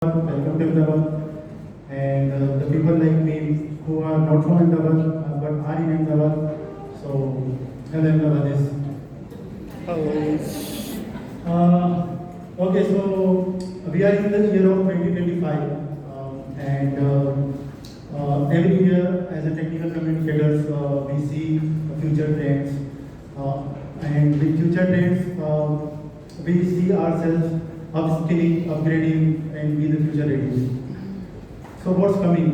Welcome to Ahmedabad, and the people like me who are not from Ahmedabad but are in Ahmedabad. So, hello Ahmedabad is. Okay, so we are in the year of 2025, and every year as a technical communicators, we see future trends, and with future trends, we see ourselves upskilling, upgrading, and be the future ready. So what's coming?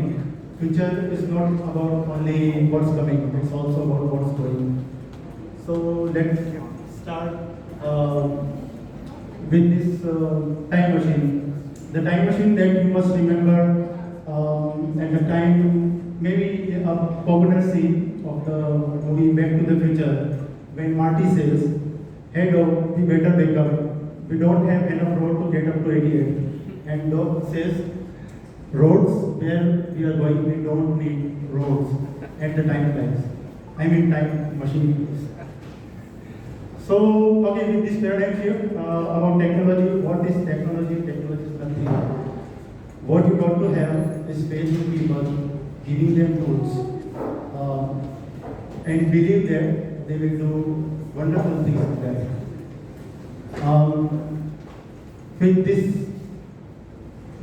Future is not about only what's coming; it's also about what's going. So let's start with this time machine. The time machine that you must remember at the time, maybe a popular scene of the movie Back to the Future, when Marty says, "Hey dog, we better wake up. We don't have enough road to get up to 88." And dog says, "Roads where we are going, we don't need roads." At the time flies. I mean time machine. So, okay, with this paradigm shift about technology, what is technology? Technology is nothing. What you got to have is faith in people, giving them tools, and believe that they will do wonderful things with that. With this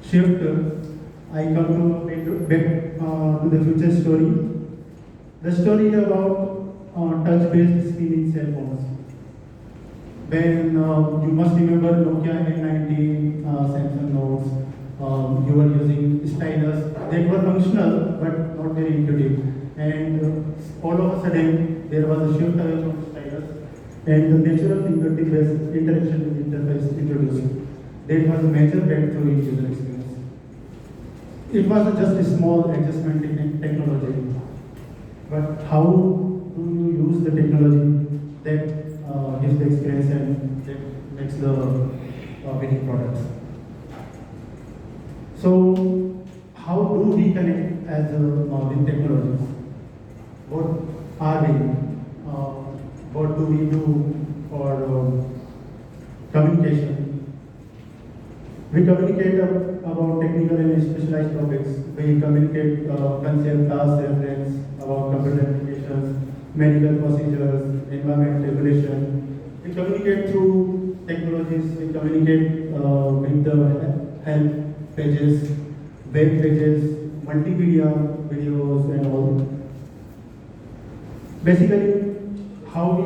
shift, I come to back to the future story. The story about touch-based screen in cell phones. When you must remember Nokia N90, Samsung Notes, you were using stylus. They were functional but not very intuitive. And all of a sudden, there was a shift away from stylus, and the natural fingertip-based interaction interface introduced. That was a major breakthrough in user experience. It was just a small adjustment in technology, but how do you use the technology that gives the experience and that makes the winning products? So, how do we connect as with technologies? What are we? What do we do for communication? We communicate about technical and specialized topics. We communicate concept, task, reference, about computer applications, medical procedures, environment regulation. We communicate through technologies. We communicate with the help pages, web pages, multimedia videos, and all. Basically, how we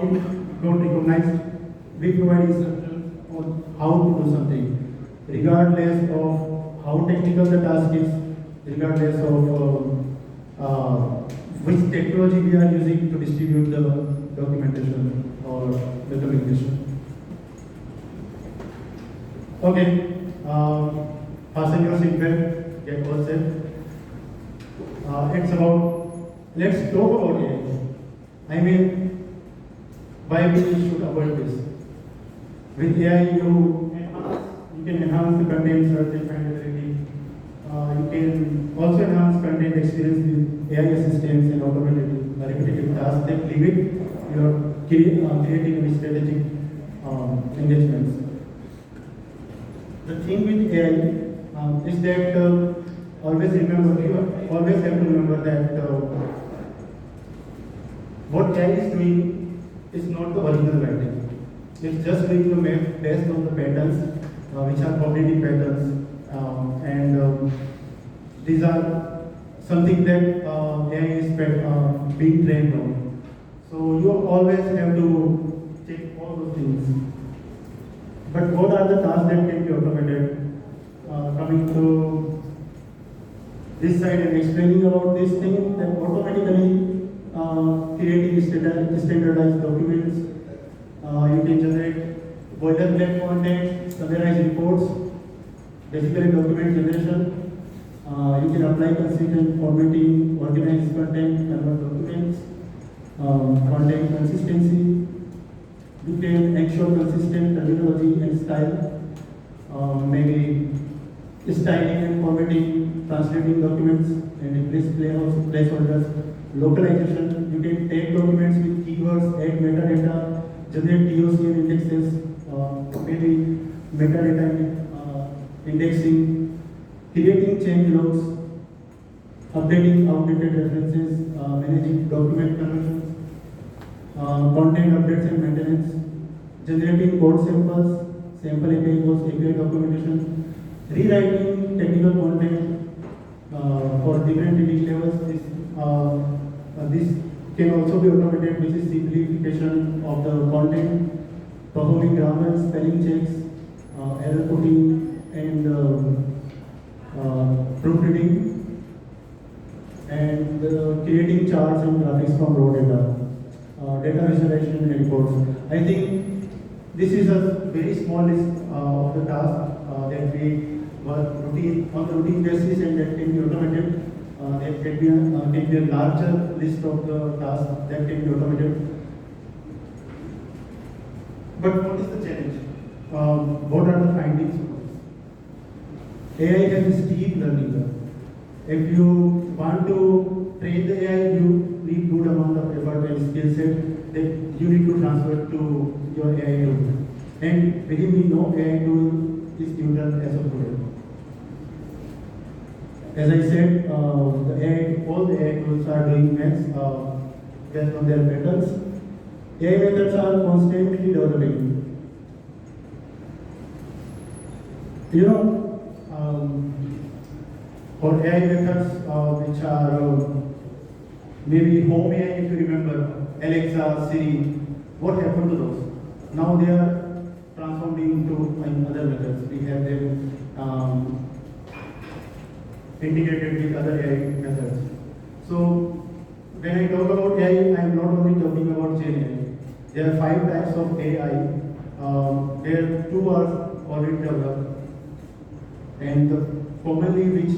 got recognized, we provide instructions on how to do something, regardless of how technical the task is, regardless of which technology we are using to distribute the documentation or the communication. Okay, fasten your seatbelt, get all set. It's about, let's talk about AI. I mean, why we should avoid this. With AI, you can enhance the content search and findability. You can also enhance content experience with AI assistants and automated repetitive tasks that limit your creative and strategic engagements. The thing with AI is that always remember, you always have to remember that what AI is doing is not the original writing. It's just doing the math based on the patterns, which are cognitive patterns, and these are something that AI is being trained on. So you always have to check all those things. But what are the tasks that can be automated? Coming to this side and explaining about this thing, that automatically creating standardized documents. You can generate boilerplate content, summarize reports, basically document generation. You can apply consistent formatting, organize content, convert documents, content consistency. You can ensure consistent terminology and style, maybe styling and formatting, translating documents, and replace placeholders. Localization, you can take documents with keywords, add metadata, generate TOC and indexes, maybe metadata indexing, creating change logs, updating outdated references, managing document conversions, content updates and maintenance, generating code samples, sample API calls, API documentation, rewriting technical content for different reading levels. This can also be automated, which is simplification of the content, performing grammar, spelling checks, error coding, and proofreading, and creating charts and graphics from raw data, data visualization and reports. I think this is a very small list of the tasks that we work on the routine basis and that can be automated. There can be a larger list of the tasks that can be automated. But what is the challenge? What are the findings of this? AI has a steep learning curve. If you want to train the AI, you need good amount of effort and skill set that you need to transfer to your AI tool. And believe me, no AI tool is neutral as of today. As I said, all the AI tools are doing maths based on their patterns. AI methods are constantly developing. You know, for AI methods which are maybe home AI, if you remember, Alexa, Siri, what happened to those? Now they are transformed into other methods. We have them integrated with other AI methods. So when I talk about AI, I am not only talking about Gen AI. There are 5 types of AI. There 2 are already developed, and the commonly which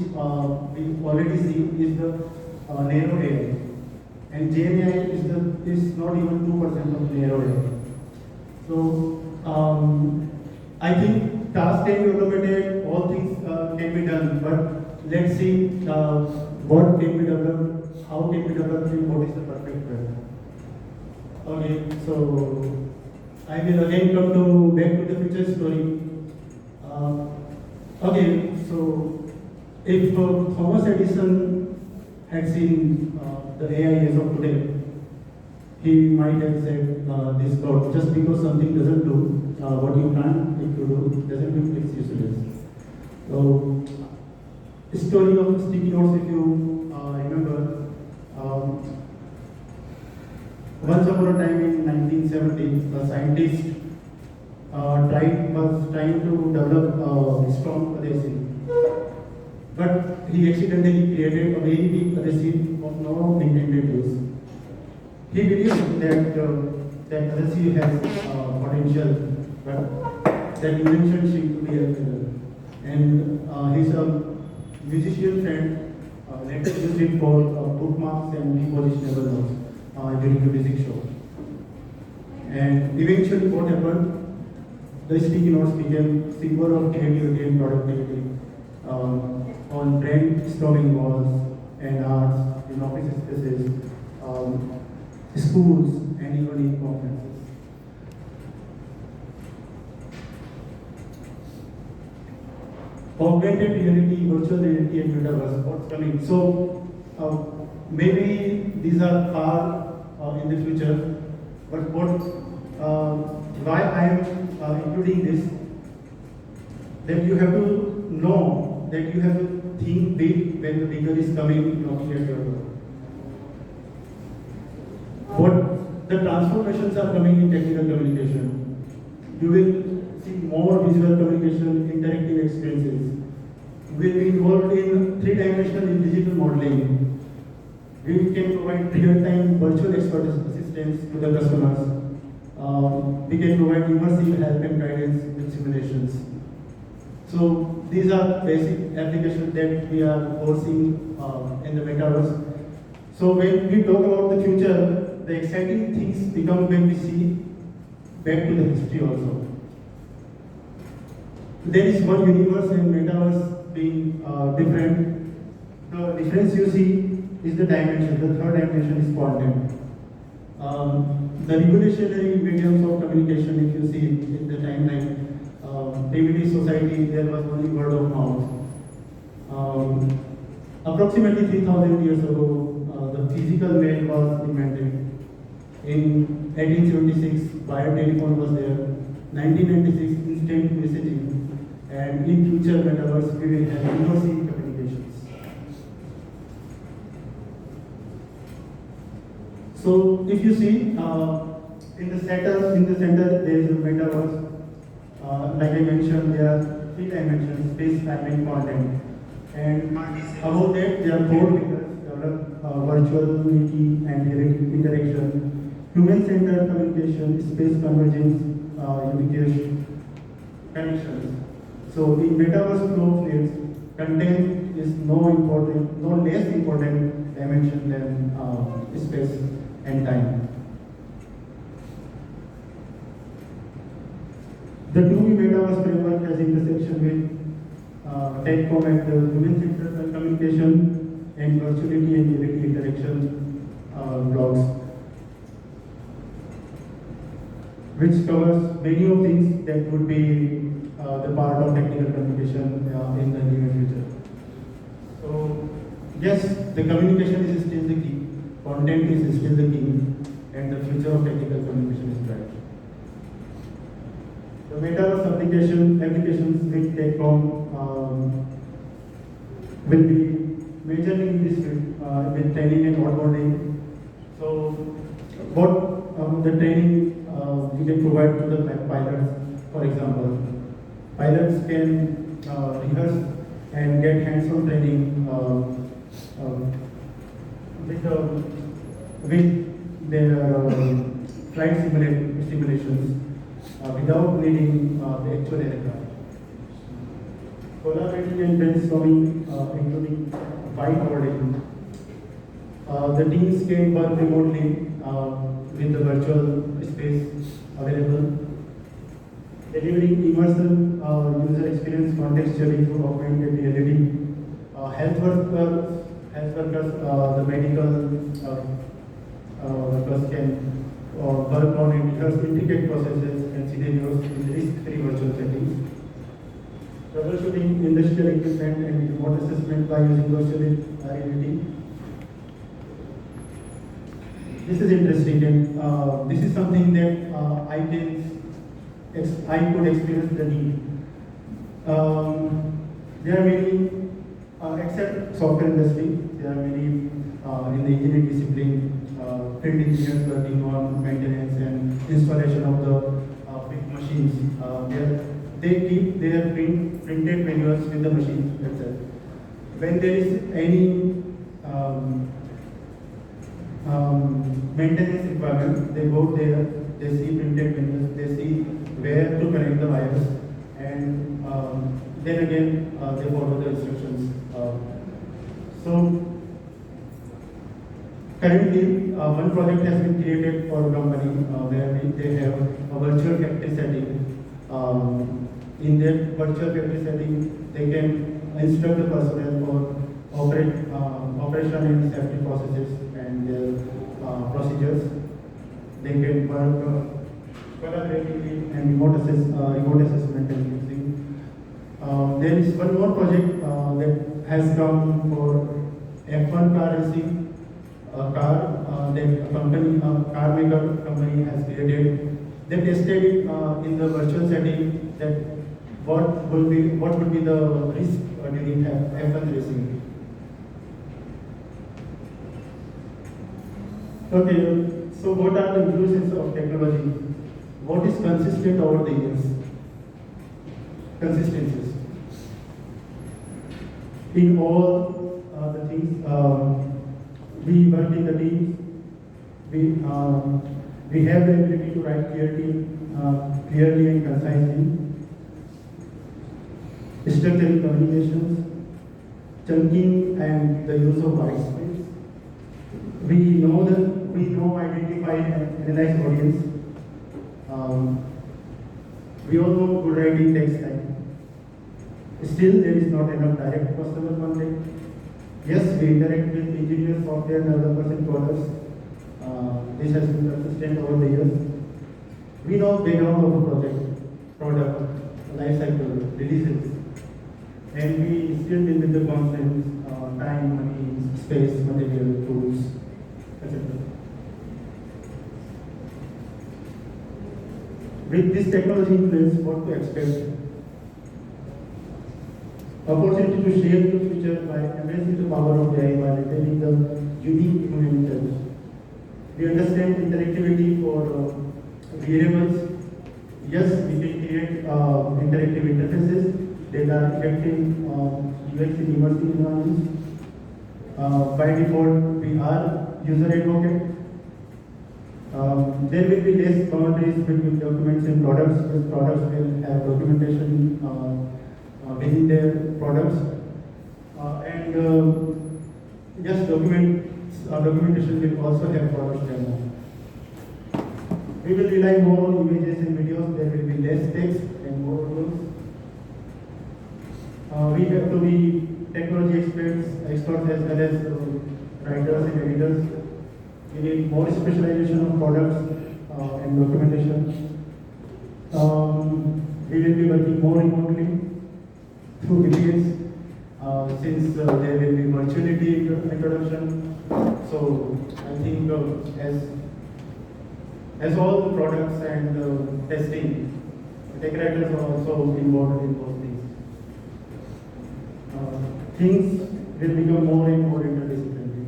we already see is the narrow AI. And Gen AI is not even 2% of narrow AI. So I think tasks can be automated, all things can be done, but let's see what can be developed, how can be developed, and what is the perfect way. Okay, so I will again come to back to the future story. Okay, so if Thomas Edison had seen the AI as of today, he might have said this thought: just because something doesn't do what you plan it to do, doesn't mean it's useless. So, story of sticky notes, if you remember. Once upon a time in 1970, a scientist was trying to develop strong adhesive, but he accidentally created a very weak adhesive of no intended use. He believed that adhesive has potential, but that invention seemed to be a and his musician friend later used it for bookmarks and repositionable notes during the music show. And eventually what happened? The sticky notes became symbol of creativity and productivity on brainstorming walls and arts, in office spaces, schools, and even in conferences. Augmented reality, virtual reality, and metaverse, what's coming? So maybe these are far in the future, but why I am including this, that you have to know that you have to think big when the bigger is coming knocking at your door. What the transformations are coming in technical communication. You will see more visual communication, interactive experiences. We will be involved in 3-dimensional in digital modeling. We can provide real-time virtual expert assistance to the customers. We can provide immersive help and guidance with simulations. So these are basic applications that we are foreseeing in the metaverse. So when we talk about the future, the exciting things become when we see back to the history also. There is one universe and metaverse being different. The difference you see is the dimension. The third dimension is quantum. The revolutionary mediums of communication, if you see in the timeline, primitive society, there was only word of mouth. approximately 3,000 years ago, the physical mail was invented. In 1876, wire telephone was there. 1996, instant messaging. And in future metaverse, we will have immersive communications. So if you see, in the center there is a metaverse. Like I mentioned, there are 3 dimensions: space, time, and content. And above that, there are 4 pillars: develop virtuality and interaction, human-centered communication, space convergence, ubiquitous connections. So in metaverse flow fields, content is no less important dimension than space and time. The 2D Metaverse framework has intersection with Comm and human-centered communication and virtuality and direct interaction blocks, which covers many of things that would be the part of technical communication in the near future. So, yes, the communication is still the key, content is still the key, and the future of technical communication is bright. The metaverse applications with TechCom will be majorly in this field with training and onboarding. So, what the training we can provide to the pilots, for example, pilots can rehearse and get hands-on training with their flight simulations. Without needing the actual aircraft. Collaborating and brainstorming, including whiteboarding. The teams can work remotely with the virtual space available. Delivering immersive user experience contextually through augmented reality. Health workers, the medical workers can work on intricate processes and scenarios in risk-free virtual settings. Troubleshooting industrial equipment and remote assessment by using virtual reality. This is interesting, and this is something that I could experience the need. There are many, except software industry, there are many in the engineering discipline. Field engineers working on maintenance and installation of the big machines. They keep their printed manuals with the machine itself. When there is any maintenance requirement, they go there, they see printed manuals, they see where to connect the wires, and then again they follow the instructions. So currently, one project has been created for a company where they have a virtual factory setting. In that virtual factory setting, they can instruct the personnel for operation and safety processes and their procedures. They can work collaboratively and remote assessment and using. There is one more project that has come for F1 car racing. A car that a company, car maker company has created. They tested it in the virtual setting that what would be the risk during F1 racing. Okay, so what are the inclusions of technology? What is consistent over the years? Consistencies. In all the things, we work in the teams. We have the ability to write clearly and concisely. Structuring communications, chunking, and the use of white space. We know, identify, and analyze audience. We all know good writing takes time. Still, there is not enough direct customer contact. Yes, we interact with engineers, software developers, and coders. This has been consistent over the years. We know background of the product, life cycle, releases, and we still deal with the constraints, time, money, space, material, tools, etc. With this technology in place, what to expect? Opportunity to shape the future by embracing the power of AI while retaining the unique human touch. We understand interactivity for variables. Yes, we can create interactive interfaces that are effective UX in immersive environments. By default, we are user advocate. There will be less boundaries between documents and products, because products will have documentation within their products. Yes, documentation will also have product demo. We will rely more on images and videos. There will be less text and more rules. We have to be technology experts as well as writers and editors. We need more specialization of products and documentation. We will be working more remotely through VPNs since there will be virtuality introduction. So I think as all the products and testing, tech writers are also involved in those things. Things will become more and more interdisciplinary.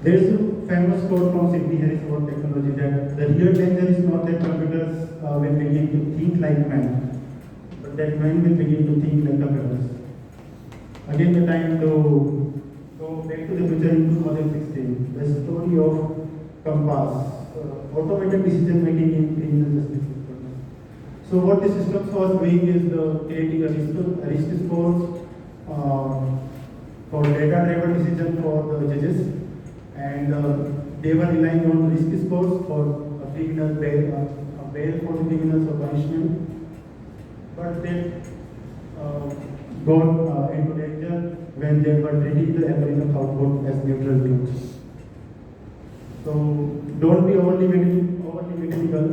There is a famous quote from Sidney Harris about technology that the real danger is not that computers will begin to think like man, but that man will begin to think like computers. Again, the time to go back to the future in 2016, the story of Compass, automated decision making in criminal justice systems. So what the system was doing is creating a risk scores for data-driven decision for the judges, and they were relying on risk scores for a criminal bail for the criminals or punishment, but they got into danger when they were treating the algorithm output as neutral truths. So don't be overly mechanical,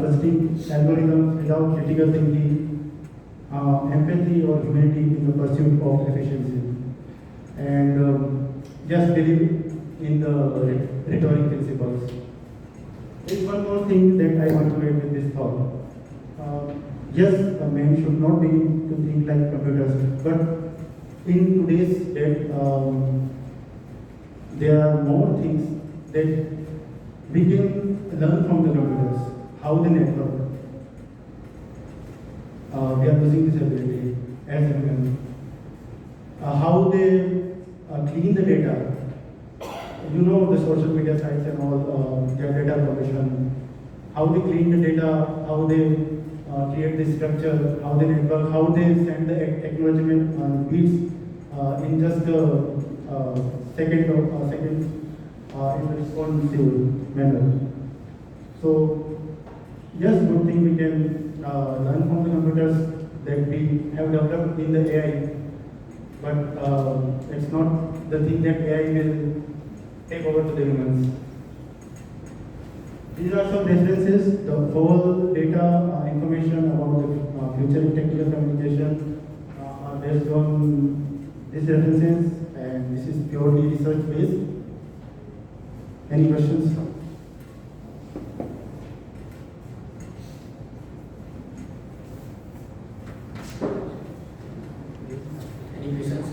trusting algorithms without critical thinking, empathy or humanity in the pursuit of efficiency, and just believe in the rhetoric principles. There's one more thing that I want to add with this thought. Yes, a man should not begin to think like computers, but in today's date, there are more things that we can learn from the computers, how they network. We are losing this ability as humans. How they clean the data. You know the social media sites and all, their data provision. How they clean the data, how they create the structure, how they network, how they send the acknowledgement beats in just a second in a responsive manner. So, yes, good thing we can learn from the computers that we have developed in the AI, but it's not the thing that AI will take over to the humans. These are some references. The whole data information about the future in technical communication are based on these references, and this is purely research based. Any questions? Any questions?